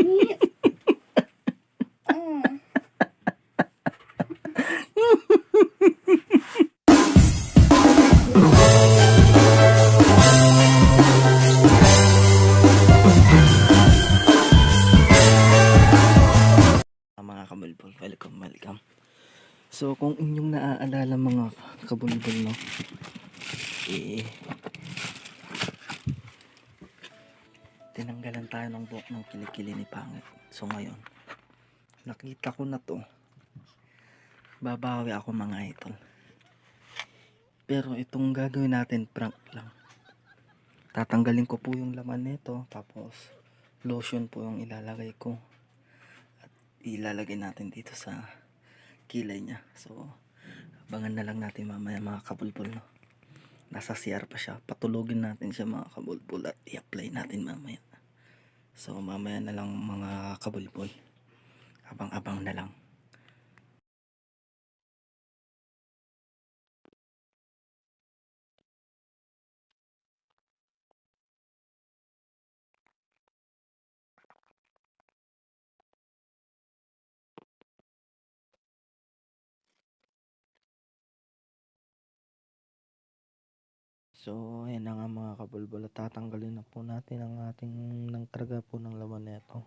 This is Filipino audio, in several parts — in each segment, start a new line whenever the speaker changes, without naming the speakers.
Mga kabulbul, welcome. So kung inyong naaalala mga kabulbul, no, tinanggalan tayo ng buhok ng kilikili ni Pangit. So ngayon, nakita ko na to, babawi ako mga idol. Pero itong gagawin natin, prank lang. Tatanggalin ko po yung laman nito, tapos lotion po yung ilalagay ko. At ilalagay natin dito sa kilay niya. So abangan na lang natin mamaya mga kabulbul, no. Nasa CR pa siya, patulogin natin siya mga kabulbul at i-apply natin mamaya. So mamaya na lang mga kabulbul, abang-abang na lang. So ayan na nga mga kabulbul, at tatanggalin na po natin ang ating nangtraga po ng laman nito.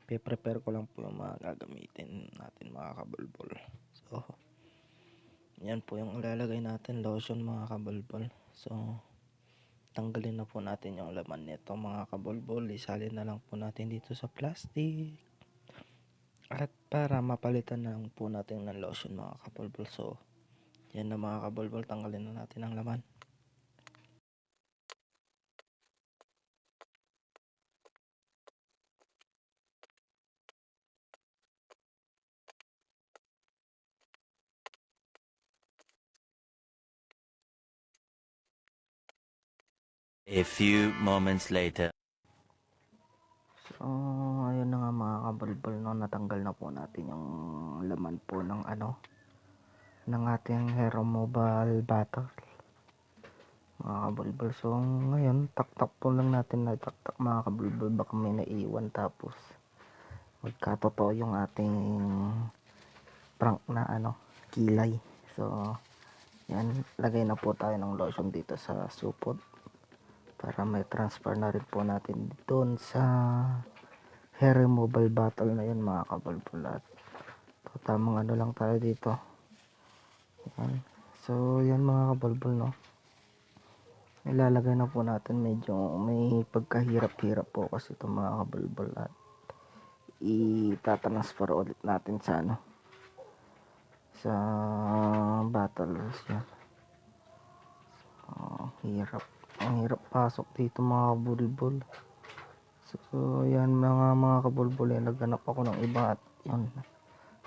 Pe-prepare ko lang po yung mga gagamitin natin mga kabulbul. So yan po yung ilalagay natin, lotion mga kabulbul. So tanggalin na po natin yung laman nito mga kabulbul, isalin na lang po natin dito sa plastic. At para mapalitan na lang po natin ng lotion mga kabulbul. So yan na mga kabulbul, tanggalin na natin ang laman.
A few moments later.
So ayun na nga mga kabulbul, no, natanggal na po natin yung laman po ng ng ating hair removal bottle mga kabulbul. So ngayon taktak po lang natin na taktak mga kabulbul, baka may naiwan tapos magkatotoo yung ating prank na kilay. So yan, lagay na po tayo ng lotion dito sa supot para may transfer na rin po natin doon sa hair removal bottle na yun mga kabulbul. At tamang lang tayo dito. Yan. So yan mga kabulbul, no, ilalagay na po natin, medyo may pagkahirap-hirap po kasi ito mga kabulbul, at itatransfer ulit natin sa sa bottles yan. Ang hirap pasok dito mga kabulbul. So yan mga kabulbul, naghanap ako ng iba at yun,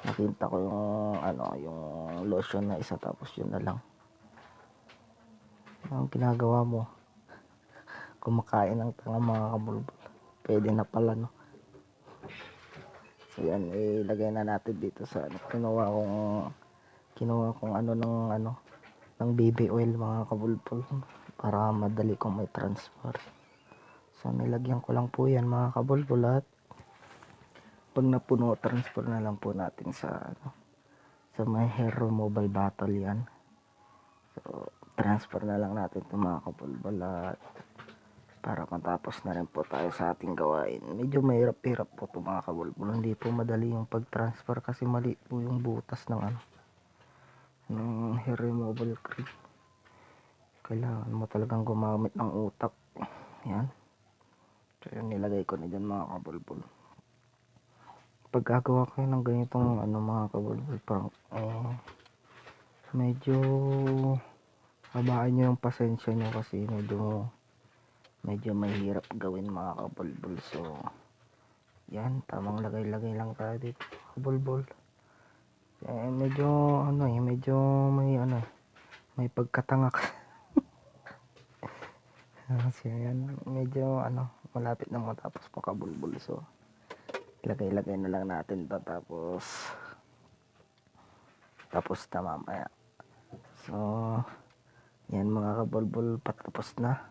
nakita ko yung yung lotion na isa, tapos yun na lang ang ginagawa mo, kumakain ng tanga mga kabulbul, pwede na pala, no. So yan, ilagay na natin dito sa kinuha kong ng baby oil mga kabulbul, para madali kong may transfer. So nilagyan ko lang po yan mga kabulbul, at pag napuno, transfer na lang po natin sa may hair removal bottle yan. So transfer na lang natin ito mga kabulbul, at para matapos na rin po tayo sa ating gawain. Medyo mahirap-hirap po ito mga kabulbul, hindi po madali yung pag-transfer kasi mali po yung butas ng ng hair removal cream. Kailangan mo talagang gumamit ng utak. Yan. So yun, nilagay ko na dyan mga kabulbul. Pag gagawa kayo ng ganitong mga kabulbul prank, medyo habaan nyo yung pasensya nyo kasi medyo mahirap gawin mga kabulbul. So yan, tamang lagay-lagay lang tayo dito kabulbul. Medyo medyo may pagkatangak. Kasi yan, medyo malapit na matapos po kabulbul. So lagay-lagay na lang natin to, tapos na mamaya. So yan mga kabulbul, patapos na.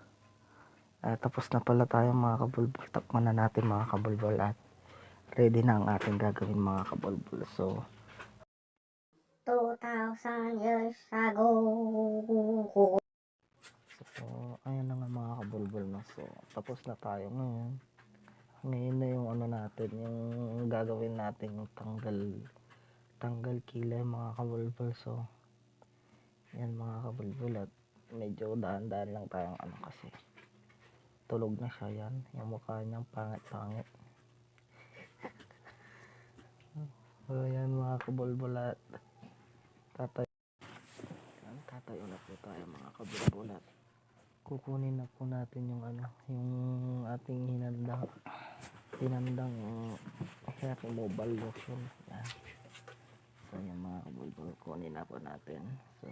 Tapos na pala tayo mga kabulbul, takman na natin mga kabulbul. At ready na ang ating gagawin mga kabulbul. So
2,000 years ago.
So, ayan na nga mga kabulbul na. So, tapos na tayo ngayon. Ngayon na yung ano natin, yung gagawin natin yung tanggal kilay mga kabulbul. So, yan mga kabulbul at medyo dahan-dahan lang tayong ano kasi tulog na siya yan. Yung mukha niyang pangit-pangit. So, yan mga kabulbul at tatayo na po tayo mga kabulbul at kukunin na po natin yung ano, yung ating hinandang hair removal lotion. Yan. So yung mga kabulbul, kunin na po natin. So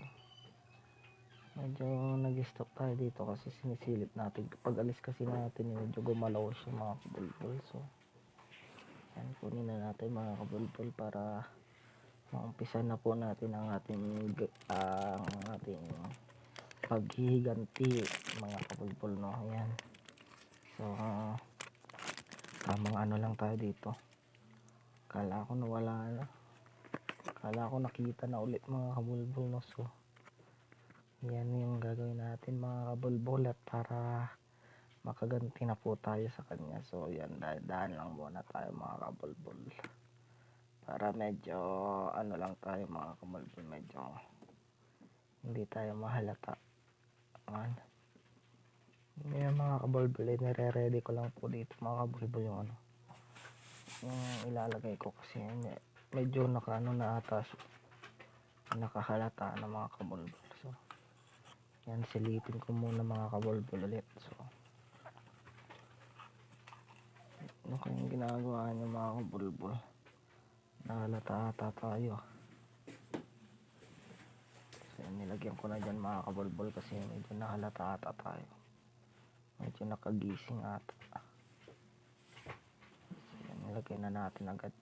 medyo nag-stop tayo dito kasi sinisilip natin. Pag alis kasi natin, medyo gumalaw siya mga kabulbul. So yan, kunin na natin mga kabulbul para maumpisa na po natin ang ating paghihiganti mga kabulbul, no. Ayan. So tamang ano lang tayo dito. Kala ko nawala na. Kala ko nakita na ulit mga kabulbul, no. So yan yung gagawin natin mga kabulbul at para makaganti na po tayo sa kanya. So yan, dahan lang muna tayo mga kabulbul para medyo ano lang tayo mga kabulbul, medyo hindi tayo mahalata. Yan mga kabulbul, nire-ready ko lang po dito mga kabulbul yung ano, yung ilalagay ko kasi medyo nakaano na ata, nakahalata na mga kabulbul. So yan, silipin ko muna mga kabulbul ulit. So ano kayong ginagawa niyo mga kabulbul? Nahalata ata tayo. So nilagyan ko na dyan mga kabulbul kasi medyo nahalata ata tayo, medyo nakagising ata. So yan, nilagay na natin agad.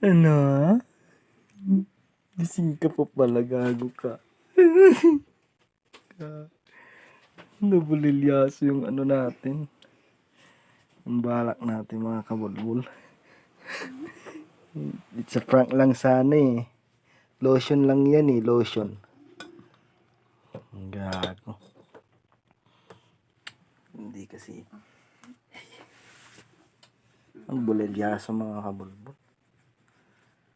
Ano? Gising ka pa pala, gago ka. Nabulilyaso yung ano natin, yung balak natin mga kabulbul. It's a prank lang sana eh. Lotion lang yan eh, lotion. Gago. Hindi kasi. Ang bulilyaso mga kabulbul.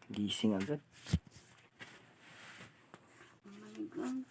Gising agad.
Oh my God.